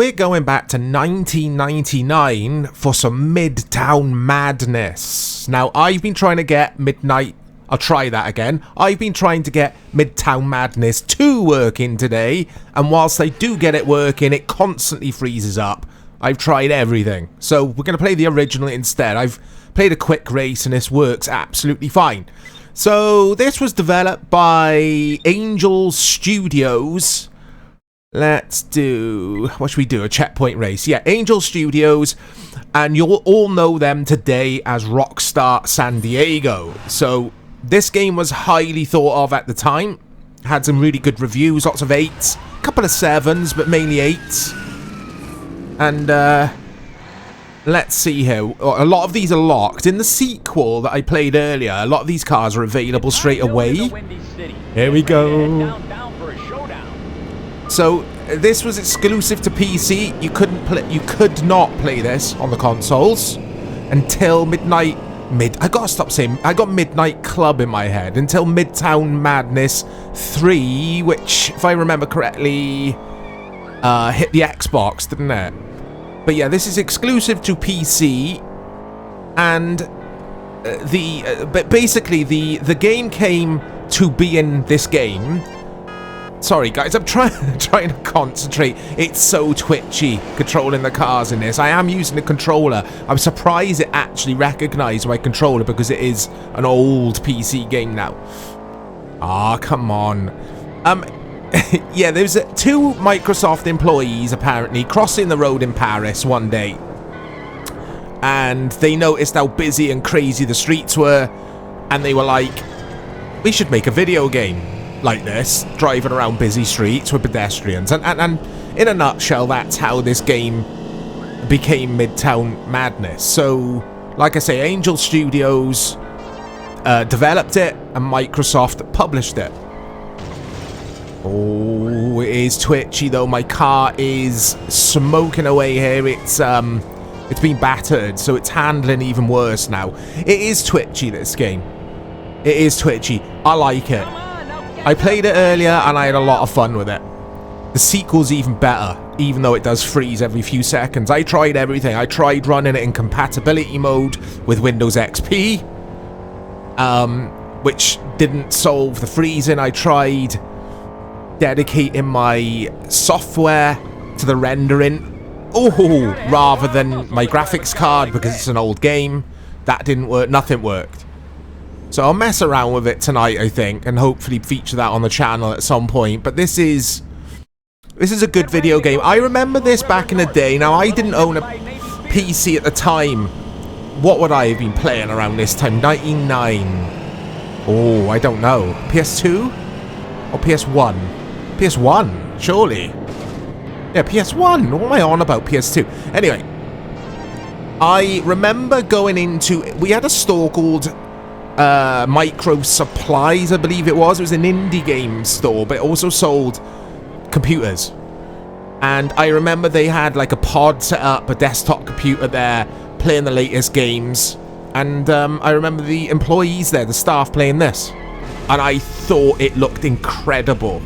We're going back to 1999 for some Midtown Madness. Now, I've been trying to get I'll try that again. I've been trying to get Midtown Madness 2 working today, and whilst I do get it working, it constantly freezes up. I've tried everything. So we're going to play the original instead. I've played a quick race and this works absolutely fine. So this was developed by Angel Studios. Let's do, what should we do? A checkpoint race. Yeah, Angel Studios, and you'll all know them today as Rockstar San Diego. So this game was highly thought of at the time. Had some really good reviews, lots of 8s, a couple of 7s, but mainly 8s. And let's see here. A lot of these are locked. In the sequel that I played earlier, a lot of these cars are available straight away. Here we go. So this was exclusive to PC. You could not play this on the consoles until I gotta stop saying, I got Midnight Club in my head, until Midtown Madness 3, which, if I remember correctly, hit the Xbox, didn't it? But yeah, this is exclusive to PC, and basically the game came to be in this game. Sorry guys, I'm trying to concentrate. It's so twitchy controlling the cars in this. I am using the controller. I'm surprised it actually recognised my controller because it is an old PC game now. Ah, come on. Yeah, there's 2 Microsoft employees apparently crossing the road in Paris one day, and they noticed how busy and crazy the streets were, and they were like, we should make a video game like this, driving around busy streets with pedestrians. And in a nutshell, that's how this game became Midtown Madness. So, like I say, Angel Studios developed it, and Microsoft published it. Oh, it is twitchy though. My car is smoking away here. It's been battered, so it's handling even worse now. It is twitchy, this game. It is twitchy. I like it. I played it earlier and I had a lot of fun with it. The sequel's even better, even though it does freeze every few seconds. I tried everything. I tried running it in compatibility mode with Windows XP, which didn't solve the freezing. I tried dedicating my software to the rendering, rather than my graphics card, because it's an old game. That didn't work. Nothing worked. So I'll mess around with it tonight, I think, and hopefully feature that on the channel at some point. But this is a good video game. I remember this back in the day. Now, I didn't own a PC at the time. What would I have been playing around this time? 99. Oh, I don't know. PS2? Or PS1? PS1, surely. Yeah, PS1. What am I on about? PS2. Anyway, I remember going into... We had a store called... Micro Supplies, I believe it was. It was an indie game store, but it also sold computers. And I remember they had like a pod set up, a desktop computer there, playing the latest games. And I remember the employees there, the staff, playing this. And I thought it looked incredible.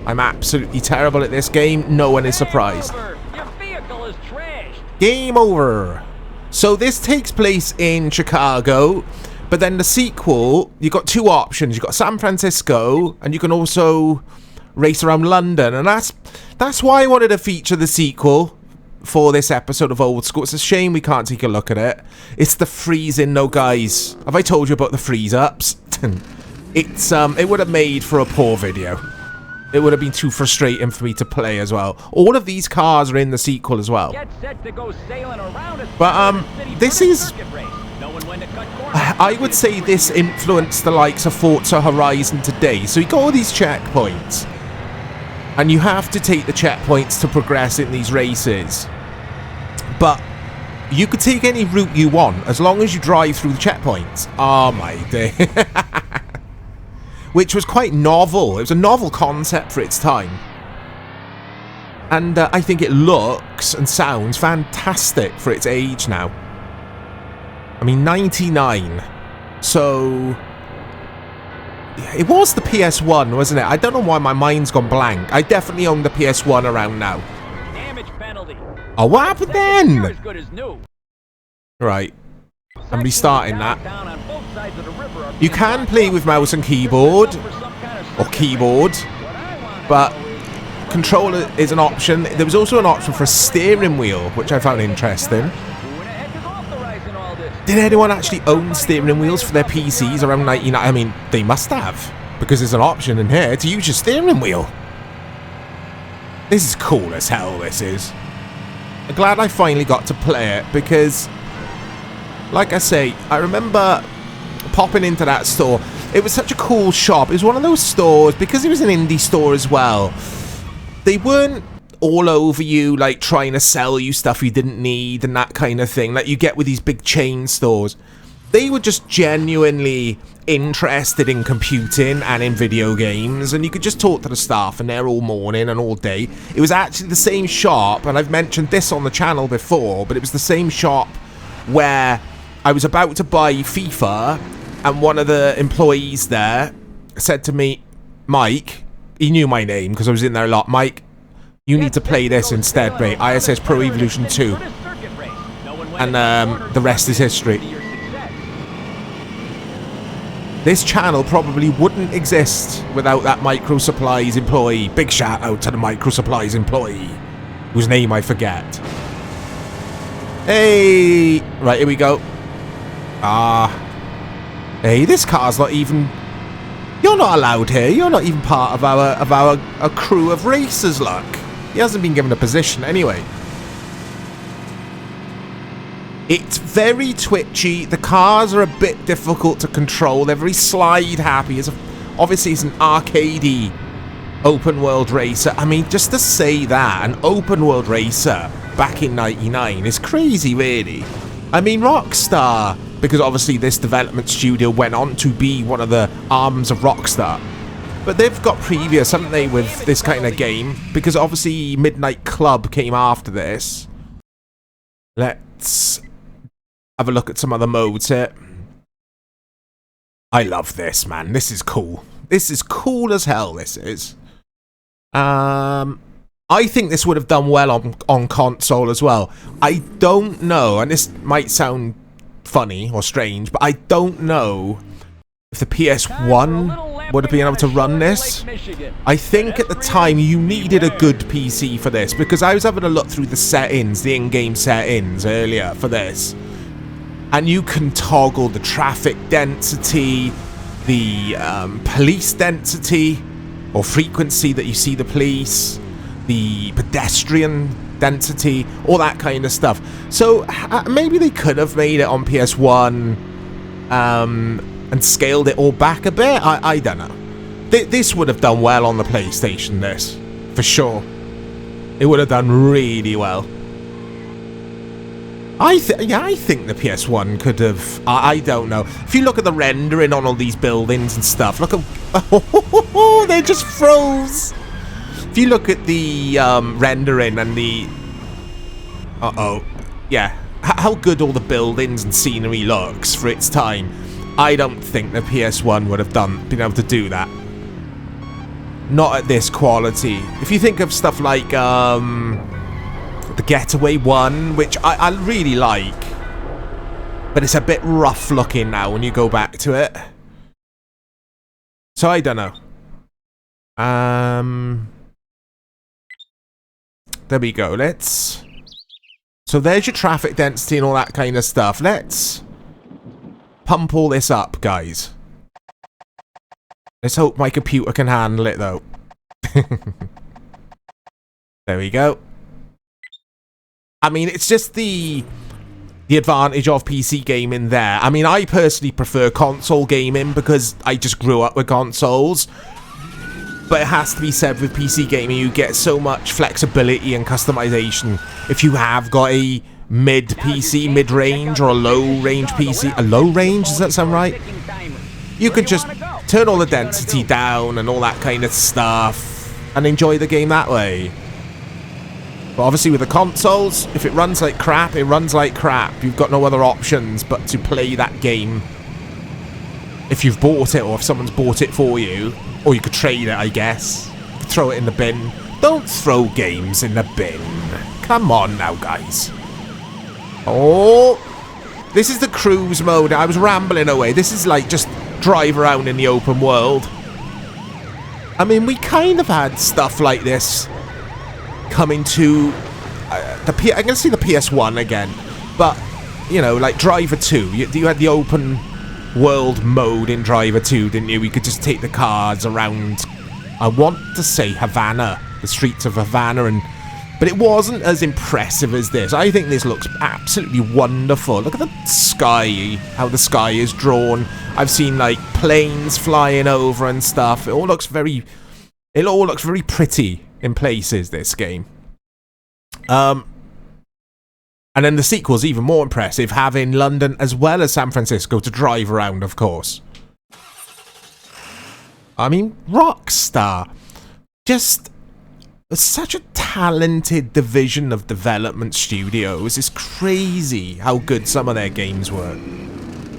I'm absolutely terrible at this game. No one is surprised. Your vehicle is trashed. Game over. So this takes place in Chicago. But then the sequel, you've got 2 options. You've got San Francisco, and you can also race around London. And that's why I wanted to feature the sequel for this episode of Old School. It's a shame we can't take a look at it. It's the freezing, no guys. Have I told you about the freeze-ups? It would have made for a poor video. It would have been too frustrating for me to play as well. All of these cars are in the sequel as well. Get set to go sailing around But this is... I would say this influenced the likes of Forza Horizon today. So you got all these checkpoints, and you have to take the checkpoints to progress in these races. But you could take any route you want as long as you drive through the checkpoints. Oh my day. Which was quite novel. It was a novel concept for its time. And I think it looks and sounds fantastic for its age now. I mean, 99. So... It was the PS1, wasn't it? I don't know why my mind's gone blank. I definitely own the PS1 around now. Damage penalty. Oh, what happened You're then? as good as new. Right. I'm restarting that. Downtown on both sides of the river are You being can blocked play off with mouse and keyboard, for some kind of or circuit keyboard, race. What I wanna but know is controller is an option. There was also an option for a steering wheel, which I found interesting. who in the heck is authorizing all this? Did anyone actually own steering wheels for their PCs around 99? I mean, they must have, because there's an option in here to use your steering wheel. This is cool as hell, this is. I'm glad I finally got to play it, because, like I say, I remember popping into that store. It was such a cool shop. It was one of those stores, because it was an indie store as well. They weren't all over you, like trying to sell you stuff you didn't need and that kind of thing, like you get with these big chain stores. They were just genuinely interested in computing and in video games, and you could just talk to the staff and they're all morning and all day. It was actually the same shop, and I've mentioned this on the channel before, but it was the same shop where I was about to buy FIFA, and one of the employees there said to me, Mike, he knew my name because I was in there a lot, Mike, you need to play this instead, mate, ISS Pro Evolution 2, and the rest is history. This channel probably wouldn't exist without that Micro Supplies employee. Big shout out to the Micro Supplies employee, whose name I forget. Hey! Right, here we go. Hey, this car's not even... You're not allowed here. You're not even part of our crew of racers, look. He hasn't been given a position anyway. It's very twitchy. The cars are a bit difficult to control. They're very slide happy. Obviously, it's an arcadey open world racer. I mean, just to say that, an open world racer back in '99 is crazy, really. I mean, Rockstar, because obviously this development studio went on to be one of the arms of Rockstar. But they've got previous, haven't they, with this kind of game? Because obviously Midnight Club came after this. Let's have a look at some other modes here. I love this, man. This is cool. This is cool as hell, this is. I think this would have done well on console as well. I don't know, and this might sound funny or strange, but I don't know if the PS1 would have been able to run this. I think at the time you needed a good PC for this, because I was having a look through the settings, the in-game settings earlier for this. And you can toggle the traffic density, the police density or frequency that you see the police, the pedestrian density, all that kind of stuff. So maybe they could have made it on PS1 and scaled it all back a bit. I don't know. This would have done well on the PlayStation, this, for sure. It would have done really well. I think the PS1 could have... I don't know. If you look at the rendering on all these buildings and stuff, look at... Oh, they just froze! If you look at the rendering and the... Yeah. How good all the buildings and scenery looks for its time, I don't think the PS1 would have been able to do that. Not at this quality. If you think of stuff like... The Getaway one, which I really like, but it's a bit rough looking now when you go back to it. So I don't know. There we go. So there's your traffic density and all that kind of stuff. Let's pump all this up, guys. Let's hope my computer can handle it, though. There we go. I mean, it's just the advantage of PC gaming there. I mean, I personally prefer console gaming because I just grew up with consoles. But it has to be said, with PC gaming, you get so much flexibility and customization. If you have got a mid-PC, mid-range, or a low-range PC. A low-range, does that sound right? You can just turn all the density down and all that kind of stuff and enjoy the game that way. But obviously with the consoles, if it runs like crap, it runs like crap. You've got no other options but to play that game. If you've bought it, or if someone's bought it for you. Or you could trade it, I guess. You could throw it in the bin. Don't throw games in the bin. Come on now, guys. Oh, this is the cruise mode. I was rambling away. This is like just drive around in the open world. I mean, we kind of had stuff like this coming to I'm going to see the PS1 again, but you know, like Driver 2. You had the open world mode in Driver 2, didn't you? We could just take the cars around. I want to say Havana, the streets of Havana, but it wasn't as impressive as this. I think this looks absolutely wonderful. Look at the sky, how the sky is drawn. I've seen like planes flying over and stuff. It all looks very pretty in places, this game. And then the sequel's even more impressive, having London as well as San Francisco to drive around, of course. I mean, Rockstar, just such a talented division of development studios. It's crazy how good some of their games were.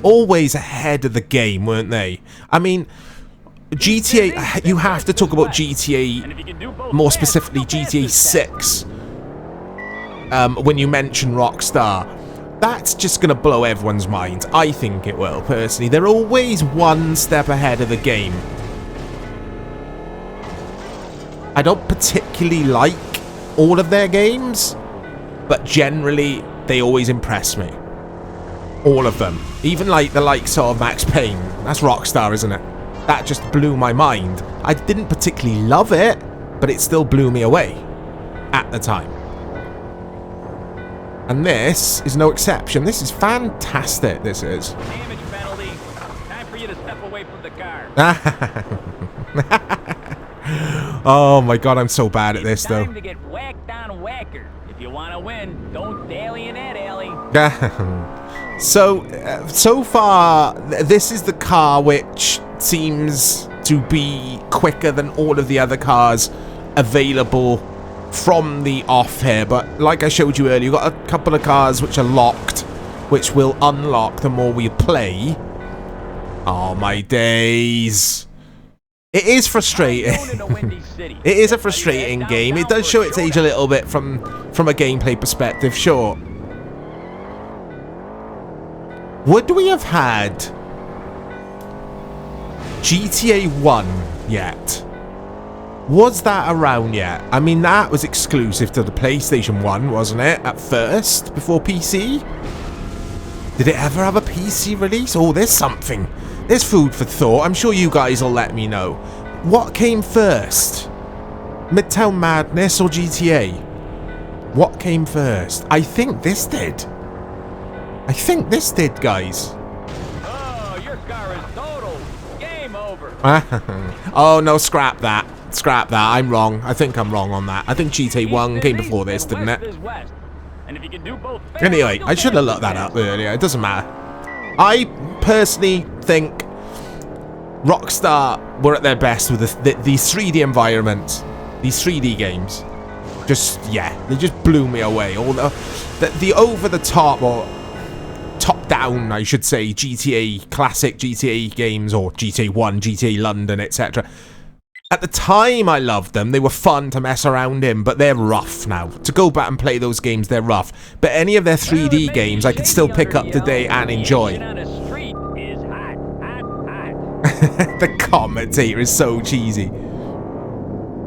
Always ahead of the game, weren't they? I mean, GTA, you have to talk about GTA, more specifically GTA 6, when you mention Rockstar. That's just going to blow everyone's minds. I think it will, personally. They're always one step ahead of the game. I don't particularly like all of their games, but generally they always impress me. All of them. Even like the likes of Max Payne. That's Rockstar, isn't it? That just blew my mind. I didn't particularly love it, but it still blew me away at the time. And this is no exception. This is fantastic, this is. Damage penalty. Time for you to step away from the car. Oh my god, I'm so bad at this, though. Time to get whacked on whacker. If you want to win, don't dally in that alley. So far, this is the car which seems to be quicker than all of the other cars available from the off here. But like I showed you earlier, you've got a couple of cars which are locked, which will unlock the more we play. Oh my days. It is frustrating. It is a frustrating game. It does show its age a little bit from a gameplay perspective, sure. Would we have had GTA 1 yet? Was that around yet? I mean, that was exclusive to the PlayStation 1, wasn't it? At first, before PC? Did it ever have a PC release? Oh, there's something. There's food for thought. I'm sure you guys will let me know. What came first? Midtown Madness or GTA? What came first? I think this did. I think this did, guys. Oh, your car is total. Game over. Oh, no, scrap that. Scrap that. I'm wrong. I think I'm wrong on that. I think GTA 1 came before this, didn't it? Anyway, I should have looked that up earlier. It doesn't matter. I personally think Rockstar were at their best with these 3D environments, these 3D games. Just, yeah, they just blew me away. All the over-the-top, or top-down, I should say, GTA, classic GTA games, or GTA 1, GTA London, etc. At the time, I loved them. They were fun to mess around in, but they're rough now. To go back and play those games, they're rough. But any of their 3D games, I could still pick up today and enjoy. The commentator is so cheesy.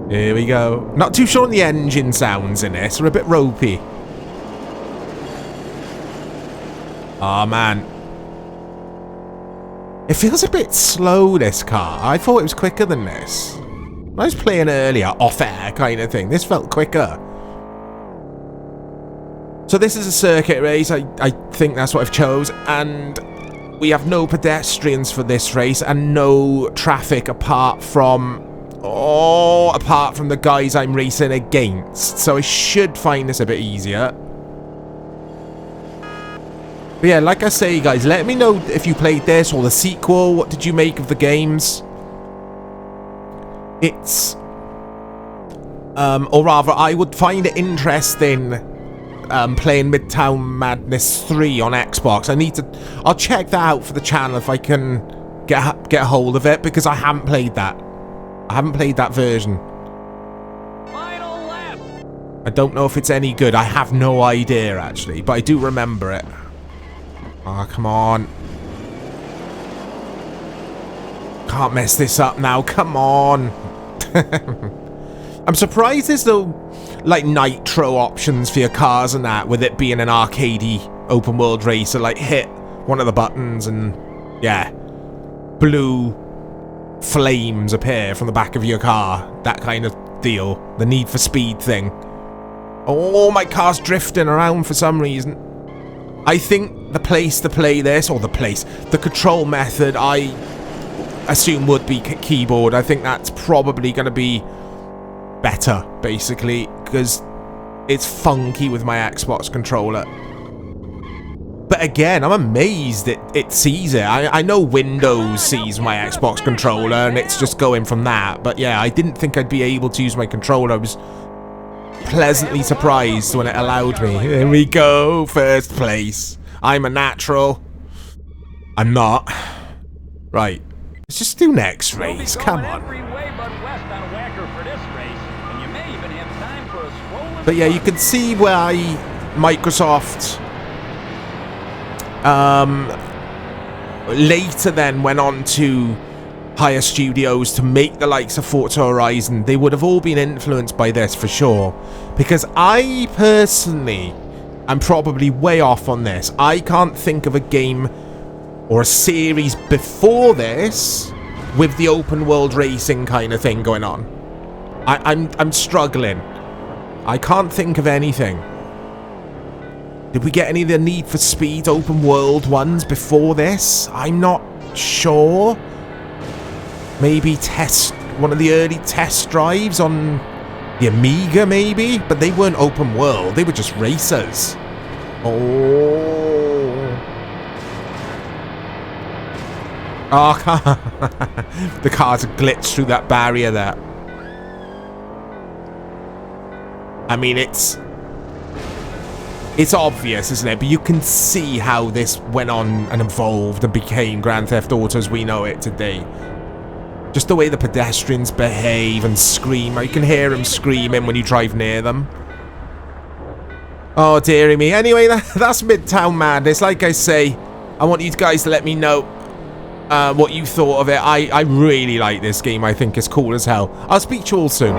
Here we go. Not too sure on the engine sounds in this. They're a bit ropey. Oh, man. It feels a bit slow, this car. I thought it was quicker than this. I was playing earlier, off-air kind of thing. This felt quicker. So this is a circuit race. I think that's what I've chose. And we have no pedestrians for this race and no traffic apart from the guys I'm racing against. So I should find this a bit easier. But yeah, like I say, guys, let me know if you played this or the sequel. What did you make of the games? It's... or rather, I would find it interesting playing Midtown Madness 3 on Xbox. I'll check that out for the channel if I can get a hold of it, because I haven't played that. I haven't played that version. Final lap. I don't know if it's any good. I have no idea, actually. But I do remember it. Oh, come on. Can't mess this up now. Come on. I'm surprised there's no, like, nitro options for your cars and that, with it being an arcadey open world racer. Like, hit one of the buttons and, yeah, blue flames appear from the back of your car. That kind of deal. The Need for Speed thing. Oh, my car's drifting around for some reason. I think the place to play this, or the control method, I assume would be keyboard. I think that's probably going to be better, basically, because it's funky with my Xbox controller. But again, I'm amazed it sees it. I know Windows sees my Xbox controller and it's just going from that. But yeah, I didn't think I'd be able to use my controller. I was pleasantly surprised when it allowed me. Here we go, first place. I'm a natural. I'm not. Right. Let's just do next race. Come on. But yeah, you can see why Microsoft later then went on to hire studios to make the likes of Forza Horizon. They would have all been influenced by this for sure. Because I personally am probably way off on this. I can't think of a game or a series before this with the open world racing kind of thing going on. I'm struggling. I can't think of anything. Did we get any of the Need for Speed open world ones before this? I'm not sure. Maybe one of the early test drives on the Amiga, maybe? But they weren't open world. They were just racers. Oh. Oh, the cars glitched through that barrier there. I mean, it's obvious, isn't it? But you can see how this went on and evolved and became Grand Theft Auto as we know it today. Just the way the pedestrians behave and scream. You can hear them screaming when you drive near them. Oh, dearie me. Anyway, that's Midtown Madness. Like I say, I want you guys to let me know what you thought of it. I really like this game. I think it's cool as hell. I'll speak to you all soon.